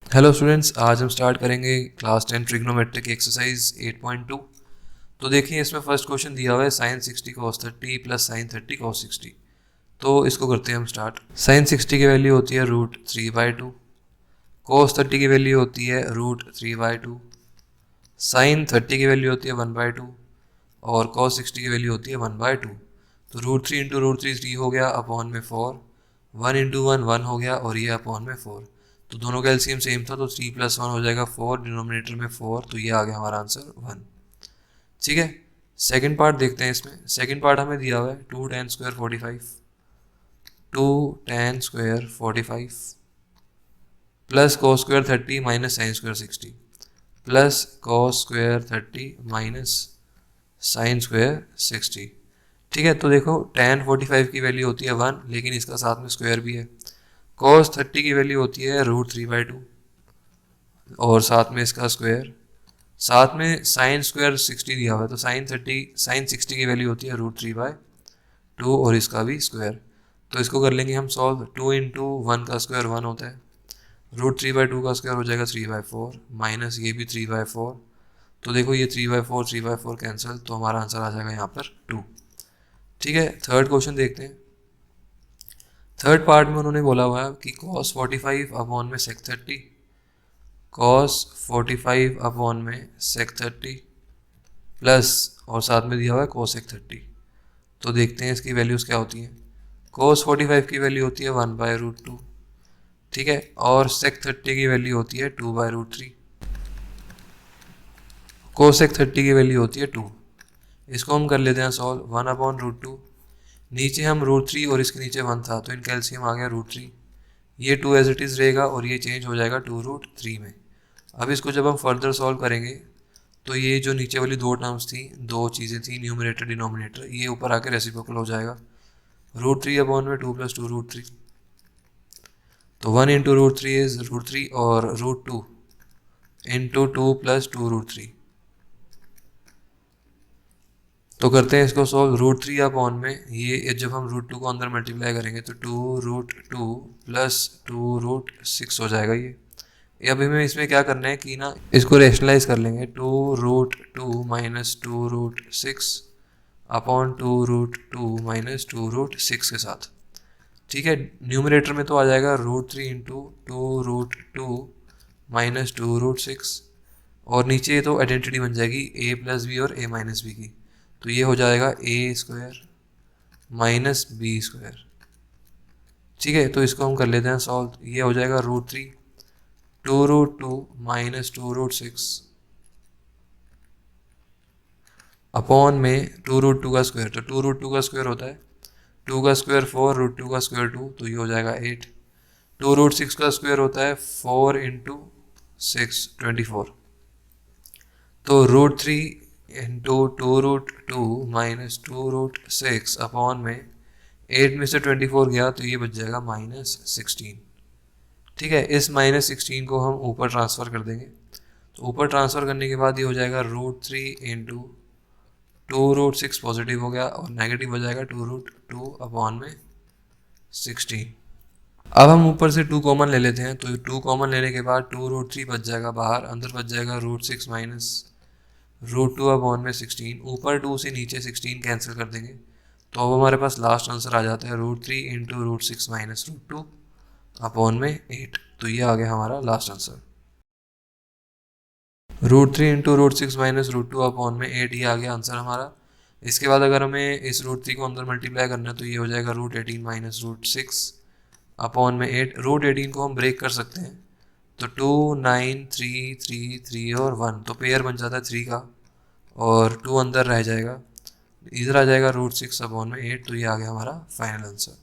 Hello students, आज हम start करेंगे क्लास 10 ट्रिग्नोमेट्रिक एक्सरसाइज 8.2। तो देखिए, इसमें फर्स्ट क्वेश्चन दिया हुआ है sine 60 cos 30 plus sine 30 cos 60। तो इसको करते हैं हम स्टार्ट। साइन 60 की वैल्यू होती है √3/2, कॉस 30 की वैल्यू होती है √3/2, साइन 30 की वैल्यू होती है 1/2 और कॉस 60 की वैल्यू होती है 1/2। तो √3 इंटू √3 3 हो गया, अपॉन में 4, 1 इंटू 1 1 हो गया और ये अपॉन में 4। तो दोनों का एलसीएम सेम था, तो 3 + 1 हो जाएगा 4, डिनोमिनेटर में 4, तो ये आ गया हमारा आंसर 1। ठीक है, सेकंड पार्ट देखते हैं। इसमें सेकंड पार्ट हमें दिया हुआ है 2 tan² 45, 2 tan² 45 plus cos² 30 minus sin² 60 plus cos² 30 minus sin² 60। ठीक है, तो देखो tan 45 की वैल्यू होती है 1, लेकिन इसका साथ में स्क्वायर भी है। cos 30 की वैल्यू होती है √3/2 और साथ में इसका स्क्वायर, साथ में sin² 60 दिया हुआ है, तो sin 60 की वैल्यू होती है √3/2 और इसका भी स्क्वायर। तो इसको कर लेंगे हम सॉल्व। 2 इंटू 1 का स्क्वायर 1 होता है, √3/2 का स्क्वायर हो जाएगा 3/4 माइनस ये भी 3/4। तो देखो ये 3/4 3/4 कैंसिल, तो हमारा आंसर आ जाएगा यहाँ पर 2। ठीक है, थर्ड क्वेश्चन देखते हैं। थर्ड पार्ट में उन्होंने बोला हुआ है कि cos 45 अपॉन में sec 30, cos 45 अपॉन में sec 30 प्लस और साथ में दिया हुआ है cosec 30। तो देखते हैं इसकी वैल्यूज़ क्या होती हैं। cos 45 की वैल्यू होती है 1/√2, ठीक है, और sec 30 की वैल्यू होती है 2/√3। cosec 30 की वैल्यू होती है 2। इसको हम कर लेते हैं सॉल्व। 1/√2, नीचे हम √3 और इसके नीचे 1 था, तो इनका एलसीएम आ गया √3। ये 2 एज इट इज़ रहेगा और ये चेंज हो जाएगा 2√3 में। अब इसको जब हम फर्दर सॉल्व करेंगे तो ये जो नीचे वाली दो टर्म्स थी, दो चीज़ें थी, न्यूमरेटर डिनोमिनेटर, ये ऊपर आके रेसिप्रोकल हो जाएगा। √3 अपॉन में 2 + 2√3, तो 1 इंटू √3 इज √3 और √2 इंटू 2 + 2√3। तो करते हैं इसको सॉल्व। √3 अपॉन में ये जब हम √2 को अंदर मल्टीप्लाई करेंगे तो 2√2 + 2√6 हो जाएगा। ये अभी हमें इसमें क्या करना है कि ना, इसको रेशनलाइज कर लेंगे। 2√2 माइनस 2√6 अपॉन 2√2 माइनस 2√6 के साथ। ठीक है, न्यूमरेटर में तो आ जाएगा √3 इंटू 2√2 माइनस 2√6 और नीचे तो आइडेंटिटी बन जाएगी a+b और a-b की। तो ये हो जाएगा a² माइनस b²। ठीक है, तो इसको हम कर लेते हैं सॉल्व। ये हो जाएगा √3, 2√2 माइनस 2√6 अपॉन में 2√2 का स्क्वायर, तो 2√2 का स्क्वायर होता है 2 का स्क्वायर 4, √2 का स्क्वायर 2, तो ये हो जाएगा 8। 2√6 का स्क्वायर होता है 4 इंटू 6 24, तो √3 इंटू 2√2 माइनस 2√6 अपॉन में 8 में से 24 गया तो ये बच जाएगा -16। ठीक है, इस -16 को हम ऊपर ट्रांसफ़र कर देंगे। तो ऊपर ट्रांसफ़र करने के बाद ये हो जाएगा √3 इंटू 2√6 पॉजिटिव हो गया और नेगेटिव हो जाएगा 2√2 अपॉन में 16। अब हम ऊपर से 2 कॉमन ले लेते हैं, तो 2 कॉमन लेने के बाद 2√3 बच जाएगा बाहर, अंदर बच जाएगा √6 माइनस √2 अपॉन में 16। ऊपर 2 से नीचे 16 कैंसिल कर देंगे, तो अब हमारे पास लास्ट आंसर आ जाता है √3 इंटू √6 माइनस √2 अपॉन में 8। तो ये आ गया हमारा last answer. √3 into √6 minus √2 upon में 8, ये आ गया आंसर हमारा। इसके बाद अगर हमें इस √3 को अंदर मल्टीप्लाई करना है तो ये हो जाएगा √18 माइनस √6 अपॉन में 8। √18 को हम ब्रेक कर सकते हैं, तो 2 9 3 3 3 और 1, तो पेयर बन जाता है 3 का और 2 अंदर रह जाएगा, इधर आ जाएगा √6 अपॉन में 8। तो ये आ गया हमारा फाइनल आंसर।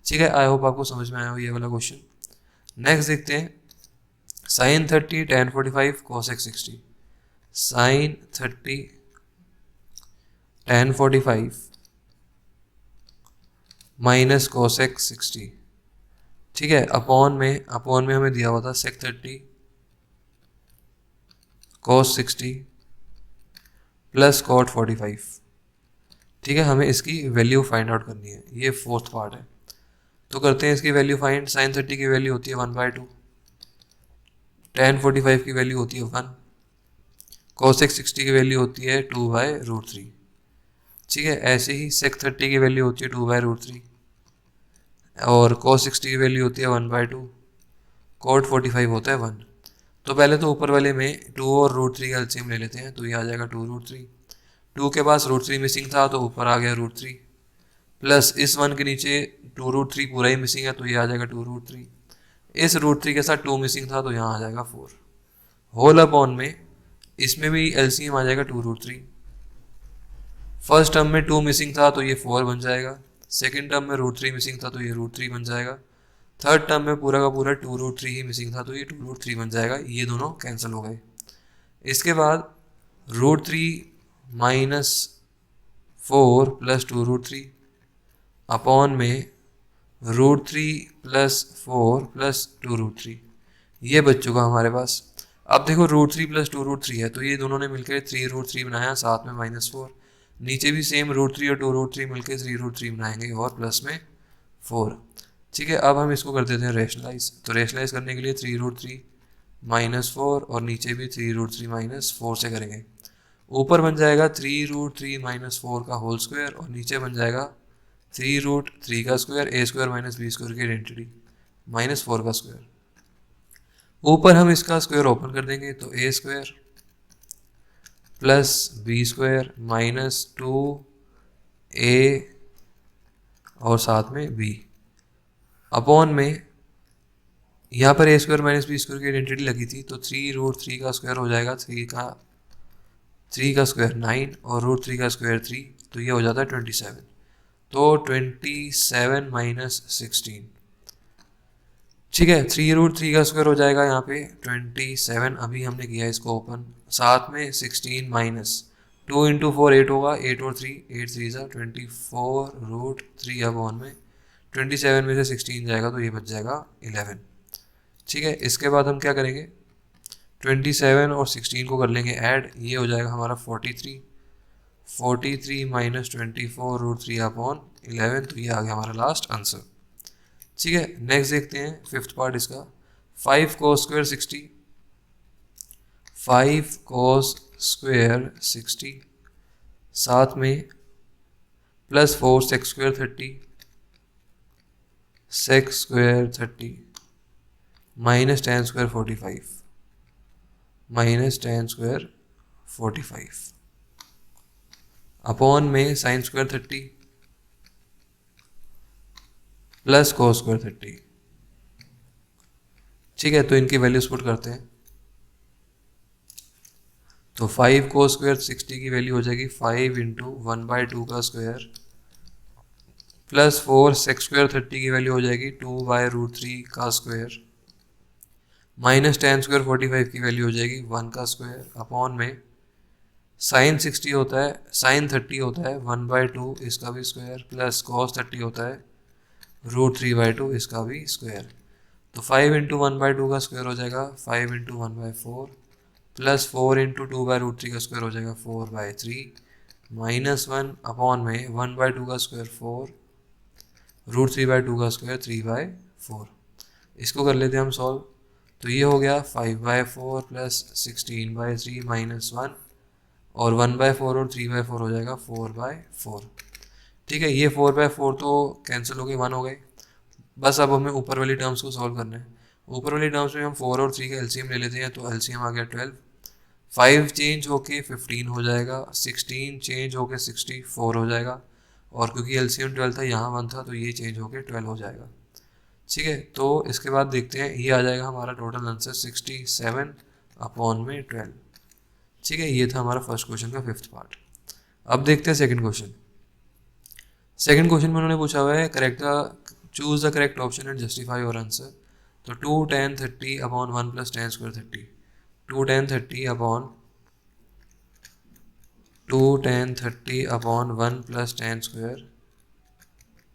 ठीक है, आई होप आपको समझ में आया हो ये वाला क्वेश्चन। नेक्स्ट देखते हैं sine 30 tan 45 cosec 60। Sine 30 tan 45 minus cosec 60। ठीक है, अपॉन में हमें दिया हुआ था sec 30 cos 60 प्लस cot 45। ठीक है, हमें इसकी वैल्यू फाइंड आउट करनी है, ये फोर्थ पार्ट है। तो करते हैं इसकी वैल्यू फाइंड। साइन 30 की वैल्यू होती है 1/2, tan 45 की वैल्यू होती है 1, cosec 60 की वैल्यू होती है 2/√3। ठीक है, ऐसे ही sec 30 की वैल्यू होती है 2/√3 और cos 60 की वैल्यू होती है 1/2, cot 45 होता है 1। तो पहले तो ऊपर वाले में 2 और √3 का एलसीएम ले लेते हैं, तो ये आ जाएगा 2√3। 2 के पास √3 मिसिंग था तो ऊपर आ गया √3, प्लस इस 1 के नीचे 2√3 पूरा ही मिसिंग है तो ये आ जाएगा 2√3। इस √3 के साथ 2 मिसिंग था तो यहाँ आ जाएगा 4। होल अपॉन में इसमें भी एलसीएम आ जाएगा 2√3। फर्स्ट टर्म में 2 मिसिंग था तो ये 4 बन जाएगा, सेकेंड टर्म में √3 मिसिंग था तो ये √3 बन जाएगा, थर्ड टर्म में पूरा का पूरा 2√3 ही मिसिंग था तो ये 2√3 बन जाएगा। ये दोनों कैंसिल हो गए। इसके बाद √3 माइनस 4 प्लस 2√3 अपॉन में √3 प्लस 4 प्लस 2√3, ये बच चुका हमारे पास। अब देखो √3 प्लस 2√3 है तो ये दोनों ने मिलकर 3√3 बनाया, साथ में -4, नीचे भी सेम √3 और 2√3 मिलकर 3√3 बनाएंगे और प्लस में 4। ठीक है, अब हम इसको कर देते हैं रेशनलाइज। तो रेशनलाइज करने के लिए 3√3 -4 और नीचे भी 3√3 -4 से करेंगे। ऊपर बन जाएगा 3√3 -4 का होल स्क्वायर और नीचे बन जाएगा 3√3 का square, a square minus b square की आइडेंटिटी, -4 का स्क्वायर। ऊपर हम इसका स्क्वायर ओपन कर देंगे तो a square plus b square -2a और साथ में b अपॉन में यहाँ पर a square minus b square की आइडेंटिटी लगी थी तो 3√3 का स्क्वायर हो जाएगा 3 का स्क्वायर 9 और √3 का स्क्वायर 3, तो ये हो जाता है 27। तो 27 माइनस 16, ठीक है, 3√3 का स्क्वायर हो जाएगा यहाँ पे 27, अभी हमने किया इसको ओपन, साथ में 16 माइनस 2 इंटू 4 8 होगा, 8 और 3 8 3 सा 24√3 अपॉन में 27 में से 16 जाएगा तो ये बच जाएगा 11। ठीक है, इसके बाद हम क्या करेंगे, 27 और 16 को कर लेंगे ऐड, ये हो जाएगा हमारा 43 माइनस 24√3 अपॉन 11, तो ये आ गया हमारा लास्ट आंसर। ठीक है, नेक्स्ट देखते हैं फिफ्थ पार्ट इसका। 5 cos स्क्वायर 60, 5 cos स्क्वायर 60 साथ में plus 4 sec square 30, sec square 30 minus tan square 45, minus tan square 45 upon में sin square 30 plus cos square 30। ठीक है, तो इनकी वैल्यूज पुट करते हैं। तो 5 cos स्क्वायर 60 की वैल्यू हो जाएगी 5 इंटू 1/2 का स्क्वायर प्लस 4 sec स्क्वायर 30 की वैल्यू हो जाएगी 2/√3 का स्क्वायर माइनस tan स्क्वायर 45 की वैल्यू हो जाएगी 1 का स्क्वायर अपॉन में sin 60 होता है, sin 30 होता है 1/2 इसका भी स्क्वायर प्लस cos 30 होता है √3/2 इसका भी स्क्वायर। तो 5 इंटू 1/2 का स्क्वायर हो जाएगा 5 इंटू 1/4 प्लस 4 इंटू 2/√3 का स्क्वायर हो जाएगा 4/3 माइनस 1 अपॉन में 1/2 का स्क्वायर 4 √3/2 का स्क्वायर 3/4। इसको कर लेते हैं हम सॉल्व। तो ये हो गया 5/4 प्लस 16/3 माइनस 1 और 1/4 और 3/4 हो जाएगा 4/4। ठीक है, ये 4/4 तो कैंसिल हो गए, 1 हो गए। बस अब हमें ऊपर वाली टर्म्स को सॉल्व करना है। ऊपर वाली टर्म्स में हम 4 और 3 का एलसीएम ले लेते हैं, तो एलसीएम आ गया 12, 5 चेंज होके 15 हो जाएगा, 16 चेंज होके 64 हो जाएगा और क्योंकि एलसीएम 12 था यहाँ 1 था तो ये चेंज होके 12 हो जाएगा। ठीक है, तो इसके बाद देखते हैं, ये आ जाएगा हमारा टोटल आंसर 67 अपॉन में 12। ठीक है, ये था हमारा फर्स्ट क्वेश्चन का फिफ्थ पार्ट। अब देखते हैं सेकंड क्वेश्चन। सेकंड क्वेश्चन में उन्होंने पूछा हुआ है choose the correct option and justify your answer. तो 2 tan 30 upon 1 plus tan square 30, 2 tan 30 upon 1 plus tan square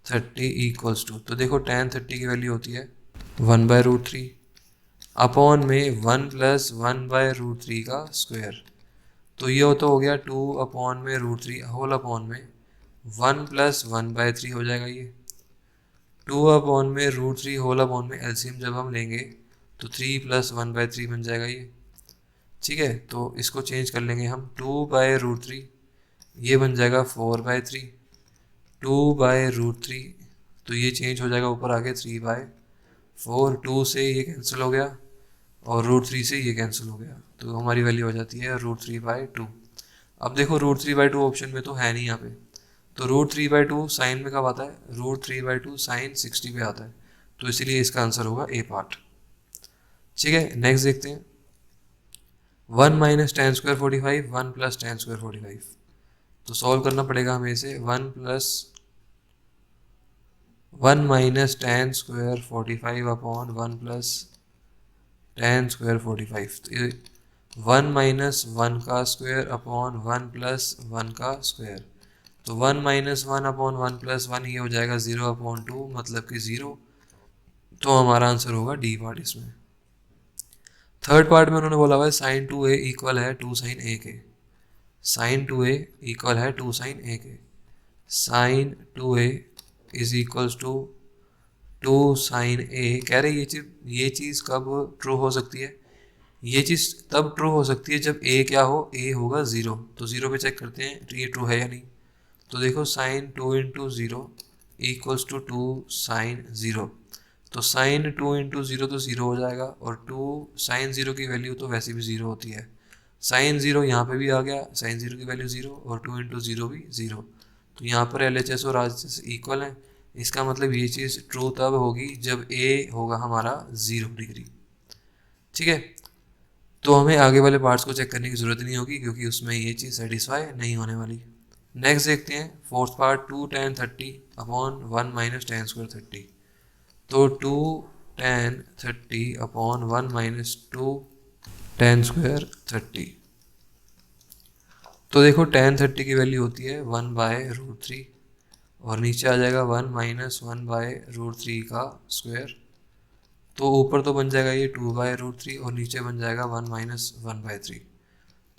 30 equals to, तो देखो tan 30 की वैल्यू होती है 1/√3 अपॉन में 1 प्लस 1/√3 का स्क्वायर, तो ये तो हो गया 2 अपॉन में √3 होल अपॉन में 1 प्लस 1/3 हो जाएगा। ये 2 अपॉन में √3 होल अपॉन में एलसीएम जब हम लेंगे तो 3 प्लस 1/3 बन जाएगा ये। ठीक है, तो इसको चेंज कर लेंगे हम, 2/√3 ये बन जाएगा 4/3, 2/√3 तो ये चेंज हो जाएगा ऊपर आके 3/4, 2 से ये कैंसिल हो गया और √3 से ये कैंसिल हो गया, तो हमारी वैल्यू हो जाती है √3/2। अब देखो √3/2 ऑप्शन में तो है नहीं यहाँ पे, तो √3/2 साइन में कब आता है, √3/2 साइन 60 पे आता है, तो इसीलिए इसका आंसर होगा ए पार्ट। ठीक है, नेक्स्ट देखते हैं, 1 minus tan square 45, 1 plus tan square 45, तो सॉल्व करना पड़ेगा हमें इसे, 1 minus tan square 45 upon 1 plus tan square 45, तो ये 1 माइनस 1 का स्क्वायर अपॉन 1 प्लस 1 का स्क्वायर, तो 1 माइनस 1 अपॉन 1 प्लस 1 ये हो जाएगा 0/2, मतलब कि 0, तो हमारा आंसर होगा डी पार्ट इसमें। थर्ड पार्ट में उन्होंने बोला हुआ है साइन 2a इक्वल है 2 साइन a के, साइन 2a इक्वल है 2 साइन a के, sine 2a is equals to 2 sine a। कह रहे ये चीज़ कब ट्रू हो सकती है, ये चीज़ तब ट्रू हो सकती है जब a क्या हो, a होगा 0, तो 0 पे चेक करते हैं तो ये ट्रू है या नहीं, तो देखो sine 2 into 0 equals to 2 sine 0, तो साइन 2 इंटू 0 तो 0 हो जाएगा, और 2 साइन 0 की वैल्यू तो वैसे भी 0 होती है, साइन 0 यहाँ पे भी आ गया, साइन 0 की वैल्यू 0 और 2 इंटू 0 भी 0, तो यहाँ पर LHS और RHS इक्वल है, इसका मतलब ये चीज़ ट्रू तब होगी जब a होगा हमारा 0 डिग्री। ठीक है, तो हमें आगे वाले पार्ट्स को चेक करने की ज़रूरत नहीं होगी क्योंकि उसमें ये चीज़ सेटिस्फाई नहीं होने वाली। नेक्स्ट देखते हैं fourth part, 2 tan 30 upon 1 minus tan square 30, तो 2 tan 30 upon 1 minus 2 tan square 30, तो देखो tan 30 की वैल्यू होती है 1/√3 और नीचे आ जाएगा 1 माइनस 1/√3 का स्क्वायर, तो ऊपर तो बन जाएगा ये 2/√3 और नीचे बन जाएगा 1 माइनस 1/3,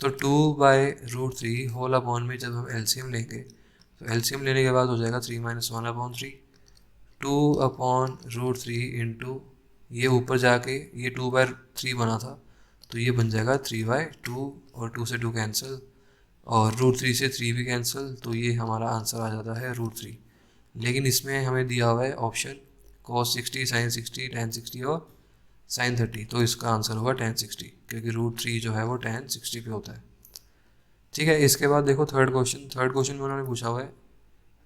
तो 2/√3 होल अपॉन में जब हम एलसीएम लेंगे तो एलसीएम लेने के बाद हो जाएगा 3 माइनस 1/3, 2/√3 इंटू ये ऊपर जाके ये 2/3 बना था तो ये बन जाएगा 3/2 और 2 से 2 कैंसिल और √3 से 3 भी कैंसिल, तो ये हमारा आंसर आ जाता है √3। लेकिन इसमें हमें दिया हुआ है ऑप्शन cos 60, sin 60, tan 60 और sin 30, तो इसका आंसर होगा tan 60 क्योंकि √3 जो है वो tan 60 पे होता है। ठीक है, इसके बाद देखो थर्ड क्वेश्चन में उन्होंने पूछा हुआ है,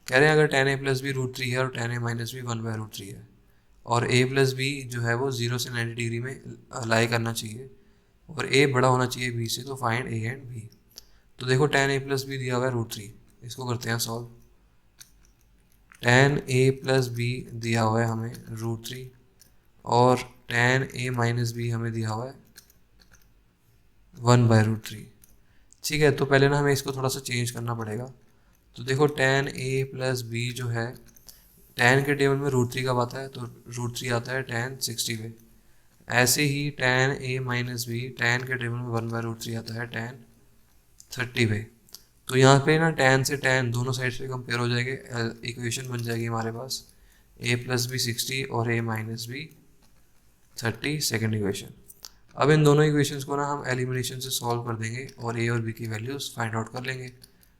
कह रहे हैं अगर tan a प्लस बी √3 है और tan a माइनस बी 1/√3 है और a प्लस बी जो है वो 0 से 90 डिग्री में लाई करना चाहिए और a बड़ा होना चाहिए b से, तो फाइंड a एंड b। तो देखो tan a प्लस बी दिया हुआ है √3, इसको करते हैं solve, tan a plus b दिया हुआ है हमें √3 और tan a माइनस बी हमें दिया हुआ है 1/√3। ठीक है, तो पहले ना हमें इसको थोड़ा सा चेंज करना पड़ेगा, तो देखो tan a प्लस बी जो है tan के टेबल में √3 कब आता है, तो √3 आता है tan 60 पे, ऐसे ही tan a minus b tan के टेबल में 1/√3 आता है tan 30 पे, तो यहाँ पे ना tan से tan दोनों साइड से कंपेयर हो जाएंगे, इक्वेशन बन जाएगी हमारे पास a प्लस बी 60 और a minus b 30 second equation. अब इन दोनों इक्वेशंस को ना हम एलिमिनेशन से सॉल्व कर देंगे और a और b की वैल्यूज फाइंड आउट कर लेंगे।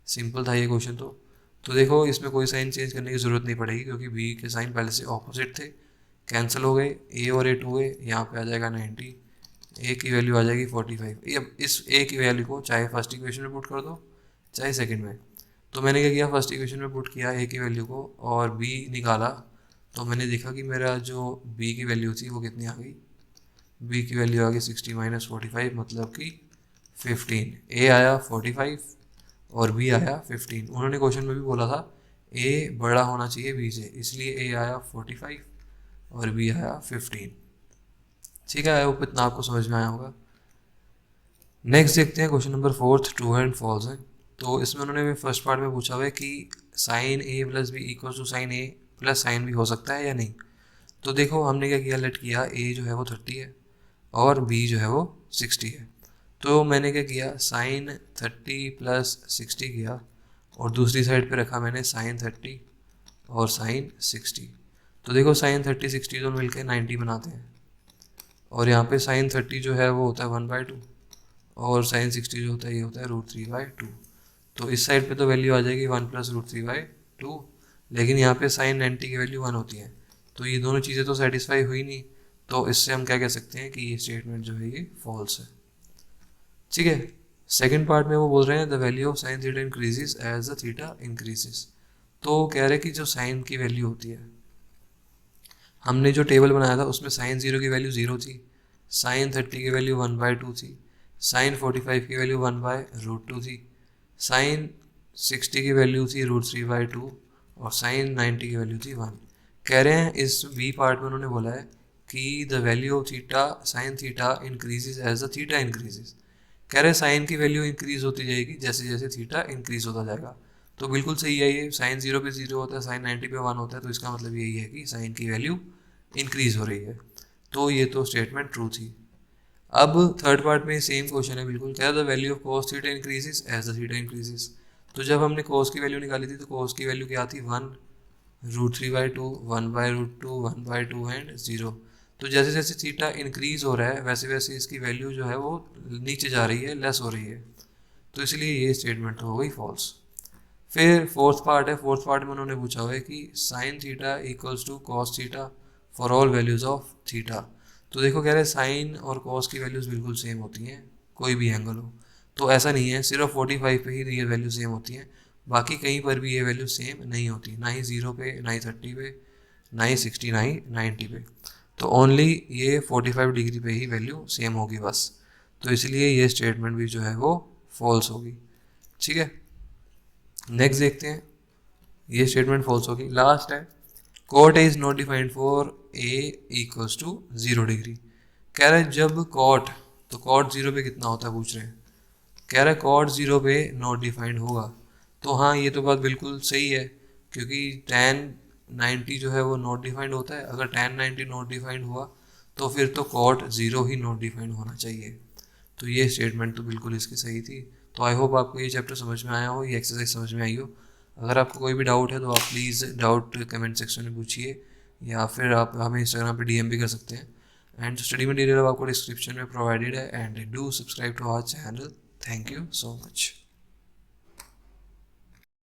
सिंपल था ये क्वेश्चन तो देखो इसमें कोई साइन चेंज करने की ज़रूरत नहीं पड़ेगी क्योंकि b के साइन पहले से ऑपोजिट थे, कैंसिल हो गए, a और a 2a, यहाँ पे आ जाएगा 90, a की वैल्यू आ जाएगी 45। अब इस a की वैल्यू को चाहे फर्स्ट इक्वेशन में पुट कर दो चाहे सेकंड में, तो मैंने क्या किया फर्स्ट इक्वेशन में पुट किया a की वैल्यू को और b निकाला, तो मैंने देखा कि मेरा जो b की वैल्यू थी वो कितनी आ गई, b की वैल्यू आ गई 60 माइनस 45 मतलब कि 15, a आया 45 और b आया 15। उन्होंने क्वेश्चन में भी बोला था a बड़ा होना चाहिए b से, इसलिए a आया 45 और b आया 15। ठीक है, आई होप इतना आपको समझ में आया होगा। नेक्स्ट देखते हैं question number 4, true and false है। तो इसमें उन्होंने फर्स्ट पार्ट में पूछा हुआ है कि sine a plus b equal to sine a plus sine b हो सकता है या नहीं। तो देखो हमने क्या किया, लेट किया a जो है वो 30 है और b जो है वो 60 है, तो मैंने क्या किया साइन 30 प्लस 60 किया और दूसरी साइड पे रखा मैंने साइन 30 और साइन 60। तो देखो साइन 30 60 दोनों मिलकर 90 बनाते हैं और यहाँ पे साइन 30 जो है वो होता है 1/2 और साइन 60 जो होता है ये होता है √3/2। तो इस साइड पे तो वैल्यू आ जाएगी 1 + √3/2, लेकिन यहाँ पे साइन 90 की वैल्यू 1 होती है, तो ये दोनों चीज़ें तो सेटिस्फाई हुई नहीं। तो इससे हम क्या कह सकते हैं कि ये स्टेटमेंट जो है ये फॉल्स है। ठीक है, सेकेंड पार्ट में वो बोल रहे हैं the value of sine theta increases as the theta increases. तो कह रहे हैं कि जो साइन की वैल्यू होती है, हमने जो टेबल बनाया था उसमें साइन 0 की वैल्यू 0 थी, साइन 30 की वैल्यू 1/2 थी, साइन 45 की वैल्यू 1/√2 थी, साइन 60 की वैल्यू थी √3/2 और साइन 90 की वैल्यू थी 1। कह रहे हैं इस बी पार्ट में उन्होंने बोला है कि the value of theta sine theta increases as the theta increases. कह रहे हैं साइन की वैल्यू इंक्रीज होती जाएगी जैसे जैसे थीटा इंक्रीज होता जाएगा। तो बिल्कुल सही है, ये साइन 0 पे 0 होता है, साइन 90 पे 1 होता है, तो इसका मतलब यही है कि साइन की वैल्यू इंक्रीज हो रही है। तो ये तो स्टेटमेंट ट्रू थी। अब थर्ड पार्ट में सेम क्वेश्चन है बिल्कुल, क्या the value of cos theta increases as the theta increases. तो जब हमने कॉस की वैल्यू निकाली थी तो कॉस की वैल्यू क्या थी 1 √3/2 1/√2 1/2 एंड 0। तो जैसे जैसे थीटा इंक्रीज हो रहा है वैसे वैसे इसकी वैल्यू जो है वो नीचे जा रही है, लेस हो रही है, तो इसलिए ये स्टेटमेंट हो गई फॉल्स। फिर फोर्थ पार्ट है, फोर्थ पार्ट में उन्होंने पूछा हुआ है कि sine theta equals to cos theta for all values of theta. तो देखो कह रहे हैं साइन और कॉस की वैल्यूज़ बिल्कुल सेम होती हैं कोई भी एंगल हो, तो ऐसा नहीं है सिर्फ 45 पे ही ये वैल्यू सेम होती है, बाकी कहीं पर भी ये वैल्यू सेम नहीं होती, ना ही 0 पे, ना ही 30 पे, ना ही 60, ना ही 90 पे। तो ओनली ये 45 डिग्री पे ही वैल्यू सेम होगी बस, तो इसलिए ये स्टेटमेंट भी जो है वो फॉल्स होगी। ठीक है, नेक्स्ट देखते हैं, ये स्टेटमेंट फॉल्स होगी। लास्ट है cot A is not defined for A equals to 0 degree. कह रहा है जब कॉट, तो कॉट 0 पे कितना होता है पूछ रहे हैं, कह रहा है कॉट 0 पे नॉट डिफाइंड होगा। तो हाँ ये तो बात बिल्कुल सही है, क्योंकि tan 90 जो है वो नॉट डिफाइंड होता है, अगर tan 90 नॉट डिफाइंड हुआ तो फिर तो कॉट 0 ही नॉट डिफाइंड होना चाहिए। तो ये स्टेटमेंट तो बिल्कुल इसकी सही थी। तो आई होप आपको ये चैप्टर समझ में आया हो, ये एक्सरसाइज समझ में आई हो। अगर आपको कोई भी डाउट है तो आप प्लीज़ डाउट कमेंट सेक्शन में पूछिए, या फिर आप हमें इंस्टाग्राम पे DM भी कर सकते हैं। एंड जो स्टडी मटेरियल आपको डिस्क्रिप्शन में प्रोवाइडेड है, and do subscribe to our channel. Thank you so much.